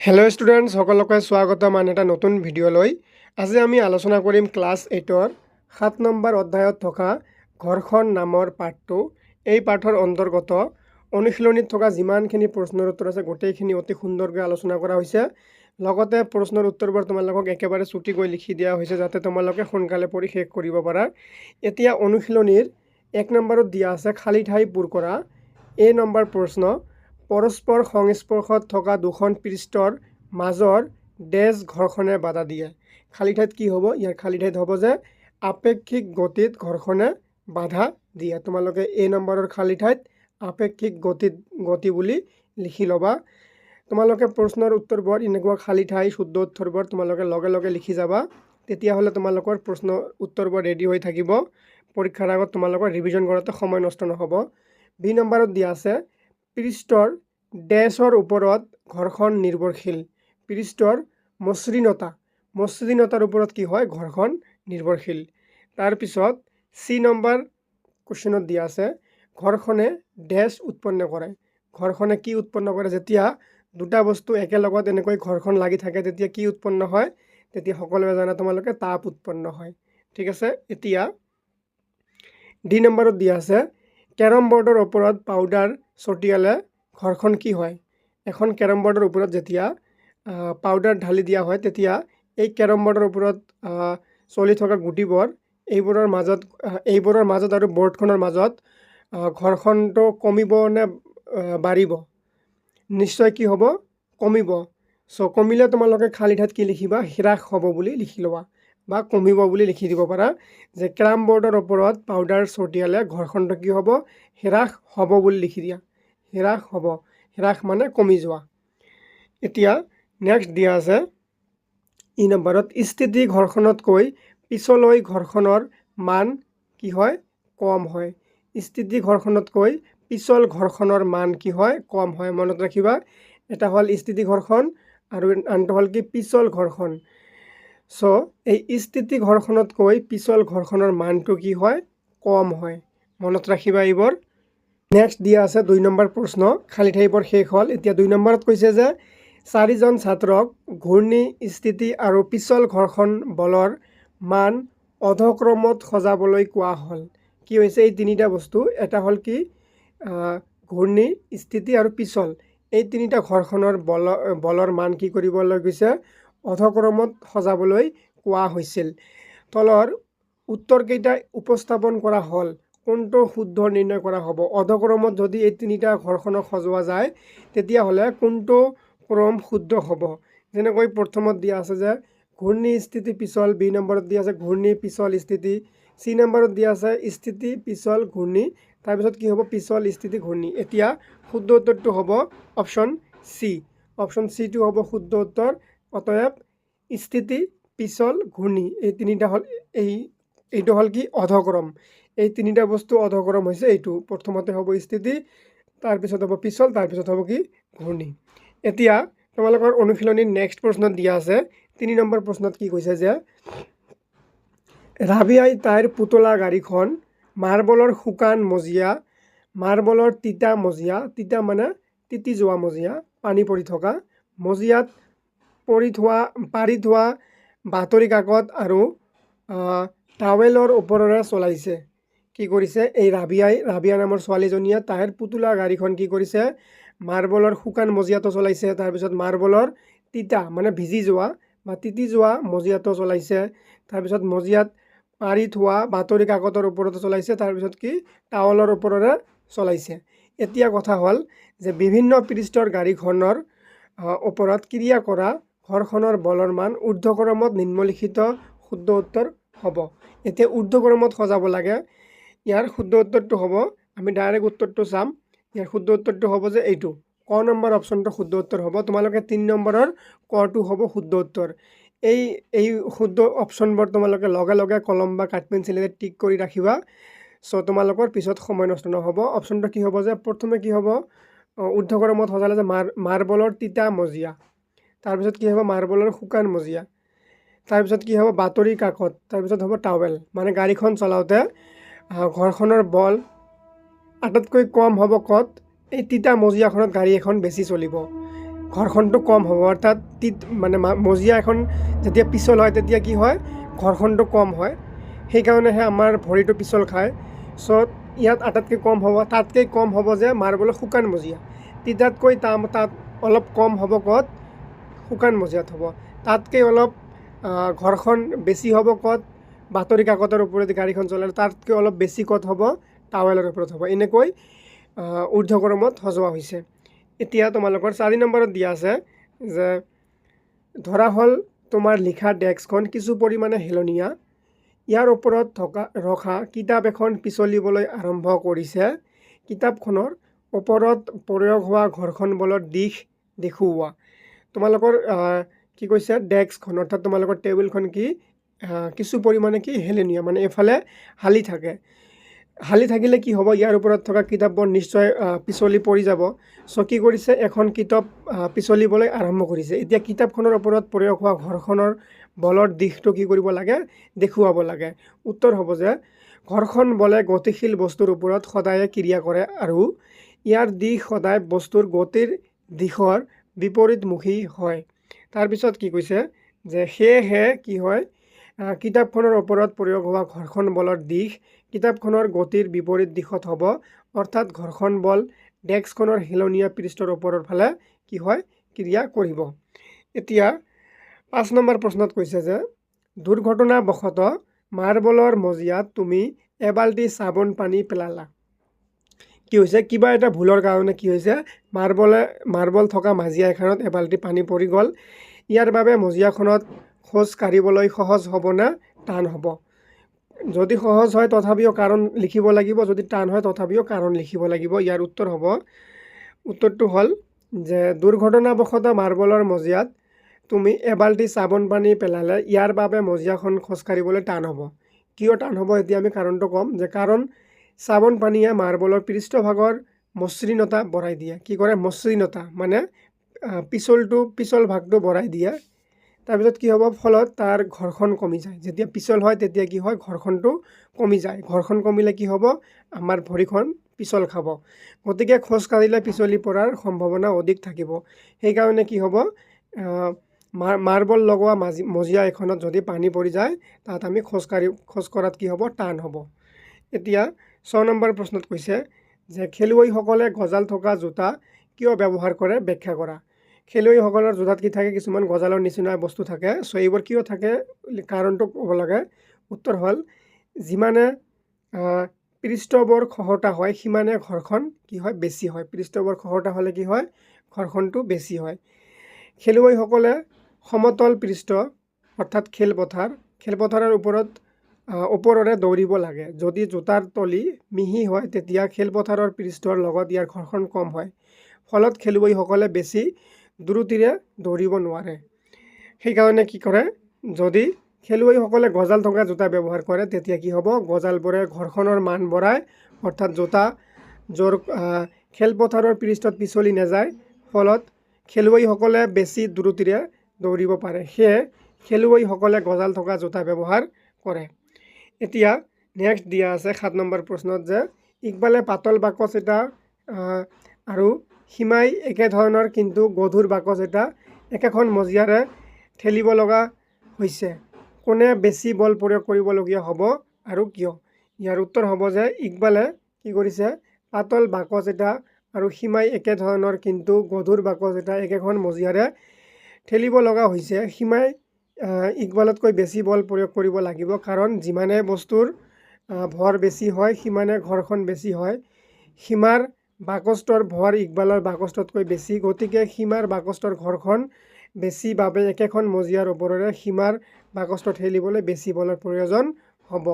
Hello' students সকলোকে স্বাগতম আন এটা নতুন ভিডিঅ'লৈ। আজি আমি আলোচনা কৰিম ক্লাছ 8ৰ 7 নম্বৰ অধ্যায়ত থকা ঘৰখন নামৰ পাঠটো। এই পাঠৰ অন্তৰ্গত অনুশীলনীত থকা যিমানখিনি প্ৰশ্নৰ উত্তৰ আছে গোটেইখিনি অতি সুন্দৰকৈ আলোচনা কৰা হৈছে। লগতে প্ৰশ্নৰ উত্তৰবোৰ তোমালোকক একেবাৰে চুটিকৈ লিখি দিয়া হৈছে যাতে তোমালোকে সোনকালে পঢ়ি শেষ কৰিব পাৰা। এতিয়া অনুশীলনীৰ 1 নম্বৰত দিয়া আছে খালী ঠাই পূৰ কৰা। এই নম্বৰ প্ৰশ্ন, পৰস্পৰ সংস্পৰ্শত থকা দুখন পৃষ্ঠৰ মাজৰ ডেছ ঘৰ্ষণে বাধা দিয়ে। খালী ঠাইত কি হ'ব? ইয়াৰ খালী ঠাইত হ'ব যে আপেক্ষিক গতিত ঘৰ্ষণে বাধা দিয়ে। তোমালোকে এই নম্বৰৰ খালী ঠাইত আপেক্ষিক গতি বুলি লিখি ল'বা। তোমালোকে প্ৰশ্নৰ উত্তৰবোৰ এনেকুৱা খালী ঠাই শুদ্ধ উত্তৰবোৰ তোমালোকে লগে লগে লিখি যাবা। তেতিয়াহ'লে তোমালোকৰ প্ৰশ্ন উত্তৰবোৰ ৰেডি হৈ থাকিব। পৰীক্ষাৰ আগত তোমালোকৰ ৰিভিজন কৰাতে সময় নষ্ট নহ'ব। বি নম্বৰত দিয়া আছে পৃষ্ঠৰ ডেছৰ ওপৰত ঘৰ্ষণ নিৰ্ভৰশীল। পৃষ্ঠৰ মসৃণতাৰ ওপৰত কি হয়? ঘৰ্ষণ নিৰ্ভৰশীল। তাৰপিছত চি নম্বৰ কুৱেশ্যনত দিয়া আছে ঘৰ্ষণে ডেছ উৎপন্ন কৰে। ঘৰ্ষণে কি উৎপন্ন কৰে? যেতিয়া দুটা বস্তু একেলগত এনেকৈ ঘৰ্ষণ লাগি থাকে তেতিয়া কি উৎপন্ন হয়? তেতিয়া সকলোৱে জানা তোমালোকে তাপ উৎপন্ন হয়। ঠিক আছে। এতিয়া ডি নম্বৰত দিয়া আছে কেৰম বৰ্ডৰ ওপৰত পাউডাৰ ছটিয়ালে ঘৰ্ষণ কি হয়? এখন কেৰম বৰ্ডৰ ওপৰত যেতিয়া পাউডাৰ ঢালি দিয়া হয় তেতিয়া এই কেৰম বৰ্ডৰ ওপৰত চলি থকা গুটিবোৰ এইবোৰৰ মাজত আৰু বৰ্ডখনৰ মাজত ঘৰ্ষণটো কমিব নে বাঢ়িব? নিশ্চয় কি হ'ব? কমিব। কমিলে তোমালোকে খালী ঠাইত কি লিখিবা? হ্ৰাস হ'ব বুলি লিখি ল'বা বা কমিব বুলি লিখি দিব পাৰা যে কেৰম বৰ্ডৰ ওপৰত পাউডাৰ ছটিয়ালে ঘৰ্ষণটো কি হ'ব? হ্ৰাস হ'ব বুলি লিখি দিয়া। হ্ৰাস হ'ব। হ্ৰাস মানে কমি যোৱা। এতিয়া নেক্সট দিয়া আছে ই নম্বৰত স্থিতি ঘৰ্ষণতকৈ পিছলৈ ঘৰ্ষণৰ মান কি হয়? কম হয়। স্থিতি ঘৰ্ষণতকৈ পিছল ঘৰ্ষণৰ মান কি হয়? কম হয়। মনত ৰাখিবা, এটা হ'ল স্থিতি ঘৰ্ষণ আৰু আনটো হ'ল কি? পিছল ঘৰ্ষণ। এই স্থিতি ঘৰ্ষণতকৈ পিছল ঘৰ্ষণৰ মানটো কি হয়? কম হয়। মনত ৰাখিবা এইবোৰ। নেক্সট দিয়া আছে 2 নম্বৰ প্ৰশ্ন, খালী ঠাইবোৰ শেষ হ'ল। এতিয়া 2 নম্বৰত কৈছে যে 4জন ছাত্ৰক ঘূৰ্ণি, স্থিতি আৰু পিছল ঘৰ্ষণ বলৰ মান অধক্ৰমত সজাবলৈ কোৱা হ'ল। কি হৈছে? এই তিনিটা বস্তু, এটা হ'ল কি? ঘূৰ্ণি, স্থিতি আৰু পিছল। এই তিনিটা ঘৰ্ষণৰ বলৰ মান কি কৰিবলৈ গৈছে? অধক্ৰমত সজাবলৈ কোৱা হৈছিল। তলৰ উত্তৰকেইটা উপস্থাপন কৰা হ'ল, কোনটো শুদ্ধ নিৰ্ণয় কৰা হ'ব? অধক্ৰমত যদি এই তিনিটা ঘৰ্ষণক সজোৱা যায় তেতিয়াহ'লে কোনটো ক্ৰম শুদ্ধ হ'ব? যেনেকৈ প্ৰথমত দিয়া আছে যে ঘূৰ্ণি, স্থিতি, পিছল। বি নম্বৰত দিয়া আছে ঘূৰ্ণি, পিছল, স্থিতি। চি নম্বৰত দিয়া আছে স্থিতি, পিছল, ঘূৰ্ণি। তাৰপিছত কি হ'ব? পিছল, স্থিতি, ঘূৰ্ণি। এতিয়া শুদ্ধ উত্তৰটো হ'ব অপশ্যন চি। অপশ্যন চিটো হ'ব শুদ্ধ উত্তৰ। অতএৱ স্থিতি, পিছল, ঘূৰ্ণি এই তিনিটা হ'ল এইটো হ'ল কি? অধক্ৰম। এই তিনিটা বস্তু অধক্ৰম হৈছে এইটো। প্ৰথমতে হ'ব স্থিতি, তাৰপিছত হ'ব পিছল, তাৰপিছত হ'ব কি? ঘূৰ্ণি। এতিয়া তোমালোকৰ অনুশীলনীৰ নেক্সট প্ৰশ্নত দিয়া আছে 3 নম্বৰ প্ৰশ্নত কি কৈছে যে ৰাবিয়াই তাইৰ পুতলা গাড়ীখন মাৰ্বলৰ শুকান মজিয়া, মাৰ্বলৰ তিতা মজিয়া, তিতা মানে তিতি যোৱা মজিয়া, পানী পৰি থকা মজিয়াত পাৰি থোৱা বাতৰি কাকত আৰু টাৱেলৰ ওপৰেৰে চলাইছে। কি কৰিছে? এই ৰাবিয়া নামৰ ছোৱালীজনীয়ে তাইৰ পুতলা গাড়ীখন কি কৰিছে? মাৰ্বলৰ শুকান মজিয়াটো চলাইছে। তাৰপিছত মাৰ্বলৰ তিতা মানে ভিজি যোৱা বা তিতি যোৱা মজিয়াটো চলাইছে। তাৰপিছত মজিয়াত পাৰি থোৱা বাতৰি কাকতৰ ওপৰতো চলাইছে। তাৰপিছত কি? টাৱেলৰ ওপৰেৰে চলাইছে। এতিয়া কথা হ'ল যে বিভিন্ন পৃষ্ঠৰ গাড়ীখনৰ ওপৰত ক্ৰিয়া কৰা ঘৰ্ষণৰ বলৰ মান ঊৰ্ধ্বক্ৰমত নিম্নলিখিত শুদ্ধ উত্তৰ হ'ব। এতিয়া ঊৰ্ধ্বক্ৰমত সজাব লাগে। ইয়াৰ শুদ্ধ উত্তৰটো হ'ব, আমি ডাইৰেক্ট উত্তৰটো চাম। ইয়াৰ শুদ্ধ উত্তৰটো হ'ব যে এইটো ক নম্বৰ অপশ্যনটো শুদ্ধ উত্তৰ হ'ব। তোমালোকে 3 নম্বৰৰ কটো হ'ব শুদ্ধ উত্তৰ। এই শুদ্ধ অপশ্যনবোৰ তোমালোকে লগে লগে কলম বা কাঠ পেঞ্চিলেৰে টিক কৰি ৰাখিবা। তোমালোকৰ পিছত সময় নষ্ট নহ'ব। অপশ্যনটো কি হ'ব যে প্ৰথমে কি হ'ব? ঊৰ্ধ্বক্ৰমত সজালে যে মাৰ্বলৰ তিতা মজিয়া, তাৰপিছত কি হ'ব? মাৰ্বলৰ শুকান মজিয়া, তাৰপিছত কি হ'ব? বাতৰি কাকত, তাৰপিছত হ'ব টাৱেল। মানে গাড়ীখন চলাওঁতে ঘৰ্ষণৰ বল আটাইতকৈ কম হ'ব ক'ত? এই তিতা মজিয়াখনত গাড়ী এখন বেছি চলিব। ঘৰ্ষণটো কম হ'ব, অৰ্থাৎ মানে মজিয়া এখন যেতিয়া পিছল হয় তেতিয়া কি হয়, ঘৰ্ষণটো কম হয়, সেইকাৰণেহে আমাৰ ভৰিটো পিছল খায়। চ' ইয়াত আটাইতকৈ কম হ'ব, তাতকৈ কম হ'ব যে মাৰ্বলৰ শুকান মজিয়া, তিতাতকৈ তাত অলপ কম হ'ব ক'ত, শুকান মজিয়াত হ'ব। তাতকৈ অলপ ঘৰ্ষণ বেছি হ'ব ক'ত, বাতৰি কাকতৰ ওপৰত গাড়ীখন চলালে, তাতকৈ অলপ বেছি ক'ত হ'ব, টাৱেলৰ ওপৰত হ'ব। এনেকৈ ঊৰ্ধ্বক্ৰমত সজোৱা হৈছে। এতিয়া তোমালোকৰ 4 নম্বৰত দিয়া আছে যে ধৰা হ'ল তোমাৰ লিখা ডেস্কখন কিছু পৰিমাণে হেলনীয়া, ইয়াৰ ওপৰত ৰখা কিতাপ এখন পিছলিবলৈ আৰম্ভ কৰিছে, কিতাপখনৰ ওপৰত প্ৰয়োগ হোৱা ঘৰ্ষণ বলৰ দিশ দেখুওৱা। তোমালোকৰ কি কৈছে, ডেস্কখন অৰ্থাৎ তোমালোকৰ টেবুলখন কি কিছু পৰিমাণে কি হেলনীয়া, মানে এফালে হালি থাকে। হালি থাকিলে কি হ'ব, ইয়াৰ ওপৰত থকা কিতাপবোৰ নিশ্চয় পিছলি পৰি যাব। চ' কি কৰিছে, এখন কিতাপ পিছলিবলৈ আৰম্ভ কৰিছে। এতিয়া কিতাপখনৰ ওপৰত প্ৰয়োগ হোৱা ঘৰ্ষণৰ বলৰ দিশটো কি কৰিব লাগে, দেখুৱাব লাগে। উত্তৰ হ'ব যে ঘৰ্ষণ বলে গতিশীল বস্তুৰ ওপৰত সদায়ে ক্ৰিয়া কৰে আৰু ইয়াৰ দিশ সদায় বস্তুৰ গতিৰ দিশৰ বিপৰীতমুখী হয়। তাৰপিছত কি কৈছে যে সেয়েহে কি হয়, কিতাপখনৰ ওপৰত প্ৰয়োগ হোৱা ঘৰ্ষণ বলৰ দিশ কিতাপখনৰ গতিৰ বিপৰীত দিশত হ'ব, অৰ্থাৎ ঘৰ্ষণ বল ডেস্কখনৰ হেলনীয়া পৃষ্ঠৰ ওপৰৰ ফালে কি হয়, ক্ৰিয়া কৰিব। এতিয়া 5 নম্বৰ প্ৰশ্নত কৈছে যে দুৰ্ঘটনাবশতঃ মাৰ্বলৰ মজিয়াত তুমি এবাল্টি চাবোন পানী পেলালা। কি হৈছে, কিবা এটা ভুলৰ কাৰণে কি হৈছে, মাৰ্বল থকা মজিয়া এখনত এবাল্টি পানী পৰি গ'ল। ইয়াৰ বাবে মজিয়াখনত খোজ কাঢ়িবলৈ সহজ হ'ব নে টান হ'ব? যদি সহজ হয় তথাপিও কাৰণ লিখিব লাগিব, যদি টান হয় তথাপিও কাৰণ লিখিব লাগিব। ইয়াৰ উত্তৰটো হ'ল যে দুৰ্ঘটনাবশতঃ মাৰ্বলৰ মজিয়াত তুমি এবাল্টি চাবোন পানী পেলালে ইয়াৰ বাবে মজিয়াখন খোজকাঢ়িবলৈ টান হ'ব। কিয় টান হ'ব, এতিয়া আমি কাৰণটো ক'ম যে কাৰণ চাবোন পানীয়ে মাৰ্বলৰ পৃষ্ঠভাগৰ মসৃণতা বঢ়াই দিয়ে। কি কৰে, মসৃণতা মানে পিছল ভাগটো বঢ়াই দিয়ে। তাৰপিছত কি হ'ব, ফলত তাৰ ঘৰ্ষণ কমি যায়। যেতিয়া পিছল হয় তেতিয়া কি হয়, ঘৰ্ষণটো কমি যায়। ঘৰ্ষণ কমিলে কি হ'ব, আমাৰ ভৰিখন পিছল খাব। গতিকে খোজ কাঢ়িলে পিছলি পৰাৰ সম্ভাৱনা অধিক থাকিব। সেইকাৰণে কি হ'ব, মাৰ্বল লগোৱা মজিয়া এখনত যদি পানী পৰি যায় তাত আমি খোজ কঢ়াত কি হ'ব, টান হ'ব। এতিয়া 6 নম্বৰ প্ৰশ্নত কৈছে যে খেলুৱৈসকলে গজাল থকা জোতা কিয় ব্যৱহাৰ কৰে, ব্যাখ্যা কৰা। খেলুৱৈসকলৰ জোতাত কি থাকে, কিছুমান গজালৰ নিচিনা বস্তু থাকে। চ' এইবোৰ কিয় থাকে, কাৰণটো ক'ব লাগে। উত্তৰ হ'ল যিমানে পৃষ্ঠবোৰ খহটা হয় সিমানে ঘৰ্ষণ কি হয়, বেছি হয়। পৃষ্ঠবোৰ খহটা হ'লে কি হয়, ঘৰ্ষণটো বেছি হয়। খেলুৱৈসকলে সমতল পৃষ্ঠ অৰ্থাৎ খেলপথাৰৰ ওপৰেৰে দৌৰিব লাগে। যদি জোতাৰ তলি মিহি হয় তেতিয়া খেলপথাৰৰ পৃষ্ঠৰ লগত ইয়াৰ ঘৰ্ষণ কম হয়, ফলত খেলুৱৈসকলে বেছি দ্ৰুতিৰে দৌৰিব নোৱাৰে। সেইকাৰণে কি কৰে, যদি খেলুৱৈসকলে গজাল থকা জোতা ব্যৱহাৰ কৰে তেতিয়া কি হ'ব, গজালবোৰে ঘৰ্ষণৰ মান বঢ়ায়, অৰ্থাৎ জোতাযোৰ খেলপথাৰৰ পৃষ্ঠত পিছলি নাযায়, ফলত খেলুৱৈসকলে বেছি দ্ৰুতিৰে দৌৰিব পাৰে। সেয়ে খেলুৱৈসকলে গজাল থকা জোতা ব্যৱহাৰ কৰে। এতিয়া নেক্সট দিয়া আছে 7 নম্বৰ প্ৰশ্নত যে ইকবালে পাতল বাকচ এটা আৰু সীমাই একেধৰণৰ কিন্তু গধুৰ বাকচ এটা একেখন মজিয়াৰে ঠেলিব লগা হৈছে, কোনে বেছি বল প্ৰয়োগ কৰিবলগীয়া হ'ব আৰু কিয়? ইয়াৰ উত্তৰ হ'ব যে ইকবালে কি কৰিছে, পাতল বাকচ এটা আৰু সীমাই একেধৰণৰ কিন্তু গধুৰ বাকচ এটা একেখন মজিয়াৰে ঠেলিব লগা হৈছে। সীমাই ইকবালতকৈ বেছি বল প্ৰয়োগ কৰিব লাগিব, কাৰণ যিমানে বস্তুৰ ভৰ বেছি হয় সিমানে ঘৰ্ষণ বেছি হয়। সীমাৰ বাকচটোৰ ভৰ ইকবালৰ বাকচটোতকৈ বেছি, গতিকে সীমাৰ বাকচটোৰ ঘৰ্ষণ বেছি বাবে একেখন মজিয়াৰ ওপৰেৰে সীমাৰ বাকচটো ঠেলিবলৈ বেছি বলৰ প্ৰয়োজন হ'ব।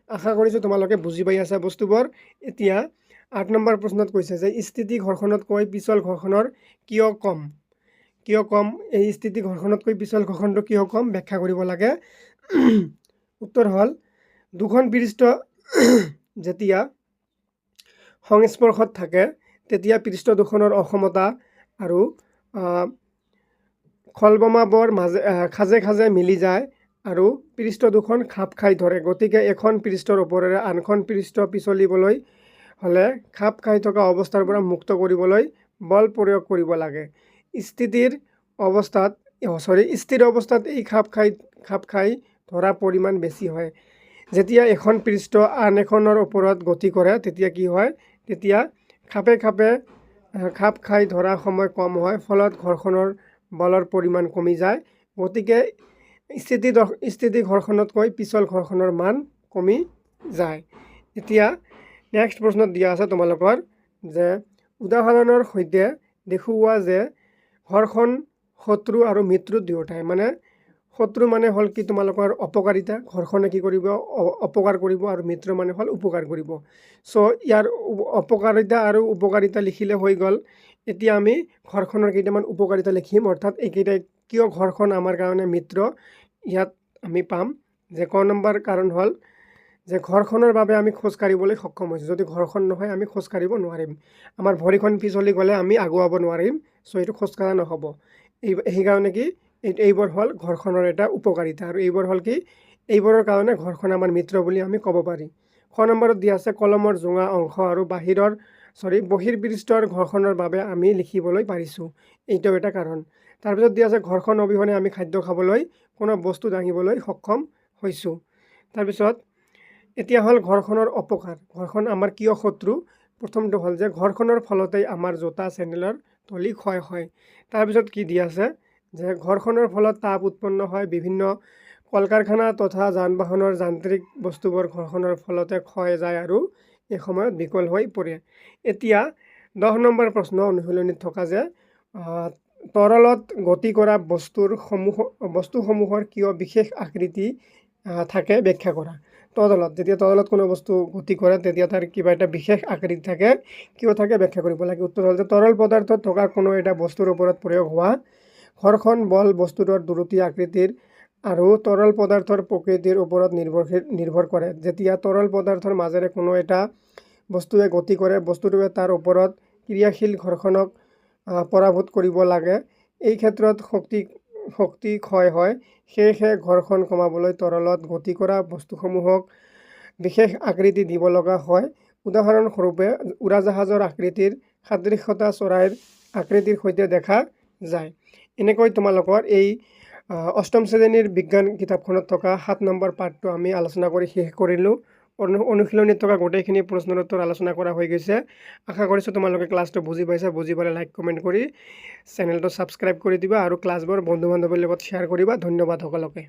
আশা কৰিছোঁ তোমালোকে বুজি পাই আছা বস্তুবোৰ। এতিয়া 8 নম্বৰ প্ৰশ্নত কৈছে যে স্থিতি ঘৰ্ষণতকৈ পিছল ঘৰ্ষণৰ কিয় কম? এই স্থিতি ঘৰ্ষণতকৈ পিছল ঘৰ্ষণটো কিয় কম, ব্যাখ্যা কৰিব লাগে। উত্তৰ হ'ল দুখন পৃষ্ঠ যেতিয়া সংস্পৰ্শত থাকে তেতিয়া পৃষ্ঠ দুখনৰ অসমতা আৰু খলবমাবোৰ খাজে খাজে মিলি যায় আৰু পৃষ্ঠ দুখন খাপ খাই ধৰে। গতিকে এখন পৃষ্ঠৰ ওপৰেৰে আনখন পৃষ্ঠ পিছলিবলৈ হ'লে খাপ খাই থকা অৱস্থাৰ পৰা মুক্ত কৰিবলৈ বল প্ৰয়োগ কৰিব লাগে। স্থিৰ অৱস্থাত এই খাপ খাই ধৰা পৰিমাণ বেছি হয়। যেতিয়া এখন পৃষ্ঠ আন এখনৰ ওপৰত গতি কৰে তেতিয়া কি হয়, তেতিয়া খাপ খাই ধৰা সময় কম হয়, ফলত ঘৰ্ষণৰ বলৰ পৰিমাণ কমি যায়। গতিকে স্থিতি ঘৰ্ষণতকৈ পিছল ঘৰ্ষণৰ মান কমি যায়। এতিয়া নেক্সট প্ৰশ্নত দিয়া আছে তোমালোকৰ যে উদাহৰণৰ সৈতে দেখুওৱা যে ঘৰ্ষণ শত্ৰু আৰু মিত্ৰ দুয়োটাই, মানে শত্ৰু মানে হ'ল কি তোমালোকৰ অপকাৰিতা, ঘৰ্ষণে কি কৰিব অপকাৰ কৰিব, আৰু মিত্ৰ মানে হ'ল উপকাৰ কৰিব। চ' ইয়াৰ অপকাৰিতা আৰু উপকাৰিতা লিখিলে হৈ গ'ল। এতিয়া আমি ঘৰ্ষণৰ কেইটামান উপকাৰিতা লিখিম, অৰ্থাৎ এইকেইটাই কিয় ঘৰ্ষণ আমাৰ কাৰণে মিত্ৰ। ইয়াত আমি পাম যে ক নম্বৰ কাৰণ হ'ল যে ঘৰ্ষণৰ বাবে আমি খোজকাঢ়িবলৈ সক্ষম হৈছোঁ। যদি ঘৰ্ষণ নহয় আমি খোজকাঢ়িব নোৱাৰিম। আমাৰ ভৰিখন পিছলি গ'লে আমি আগুৱাব নোৱাৰিম, চ' এইটো খোজকাঢ়া নহ'ব। সেইকাৰণে কি এইবোৰ হ'ল ঘৰ্ষণৰ এটা উপকাৰিতা, আৰু এইবোৰ হ'ল কি এইবোৰৰ কাৰণে ঘৰ্ষণ আমাৰ মিত্ৰ বুলি আমি ক'ব পাৰি। খ নম্বৰত দিয়া আছে কলমৰ জোঙা অংশ আৰু বহিৰ্পৃষ্ঠৰ ঘৰ্ষণৰ বাবে আমি লিখিবলৈ পাৰিছোঁ, এইটো এটা কাৰণ। তাৰপিছত দিয়া আছে ঘৰ্ষণ অবিহনে আমি খাদ্য খাবলৈ, কোনো বস্তু দাঙিবলৈ সক্ষম হৈছোঁ। তাৰপিছত এতিয়া হ'ল ঘৰ্ষণৰ অপকাৰ, ঘৰ্ষণ আমাৰ কিয় শত্ৰু। প্ৰথমটো হ'ল যে ঘৰ্ষণৰ ফলতেই আমাৰ জোতা চেণ্ডেলৰ তলি ক্ষয় হয়। তাৰপিছত কি দিয়া আছে যে ঘৰ্ষণৰ ফলত তাপ উৎপন্ন হয়, বিভিন্ন কল কাৰখানা তথা যান বাহনৰ যান্ত্ৰিক বস্তুবোৰ ঘৰ্ষণৰ ফলতে ক্ষয় যায় আৰু এই সময়ত বিকল হৈ পৰে। এতিয়া 10 নম্বৰ প্ৰশ্ন অনুশীলনীত থকা যে তৰলত গতি কৰা বস্তুসমূহৰ কিয় বিশেষ আকৃতি থাকে ব্যাখ্যা কৰা। যেতিয়া তৰলত কোনো বস্তু গতি কৰে তেতিয়া তাৰ কিবা এটা বিশেষ আকৃতি থাকে, কিয় থাকে ব্যাখ্যা কৰিব লাগে। উত্তৰ হ'ল যে তৰল পদাৰ্থত থকা কোনো এটা বস্তুৰ ওপৰত প্ৰয়োগ হোৱা ঘৰ্ষণ বল বস্তুটোৰ দ্ৰুত আকৃতিৰ আৰু তৰল পদাৰ্থৰ প্ৰকৃতিৰ ওপৰত নিৰ্ভৰ কৰে। যেতিয়া তৰল পদাৰ্থৰ মাজেৰে কোনো এটা বস্তুৱে গতি কৰে, বস্তুটোৱে তাৰ ওপৰত ক্ৰিয়াশীল ঘৰ্ষণক পৰাভূত কৰিব লাগে। এই ক্ষেত্ৰত শক্তি ক্ষয় হয়, সেয়েহে ঘৰ্ষণ কমাবলৈ তৰলত গতি কৰা বস্তুসমূহক বিশেষ আকৃতি দিব লগা হয়। উদাহৰণস্বৰূপে উৰাজাহাজৰ আকৃতিৰ সাদৃশ্যতা চৰাইৰ আকৃতিৰ সৈতে দেখা যায়। এনেকৈ তোমালোকৰ এই 8ম শ্ৰেণীৰ বিজ্ঞান কিতাপখনত থকা 7 নম্বৰ পাঠটো আমি আলোচনা কৰি শেষ কৰিলোঁ। অনুশীলনীত থকা গোটেইখিনি প্ৰশ্নৰ উত্তৰ আলোচনা কৰা হৈ গৈছে। আশা কৰিছোঁ তোমালোকে ক্লাছটো বুজি পাইছা। বুজি পালে লাইক কমেণ্ট কৰি চেনেলটো ছাবস্ক্ৰাইব কৰি দিবা আৰু ক্লাছবোৰ বন্ধু বান্ধৱীৰ লগত শ্বেয়াৰ কৰিবা। ধন্যবাদ সকলোকে।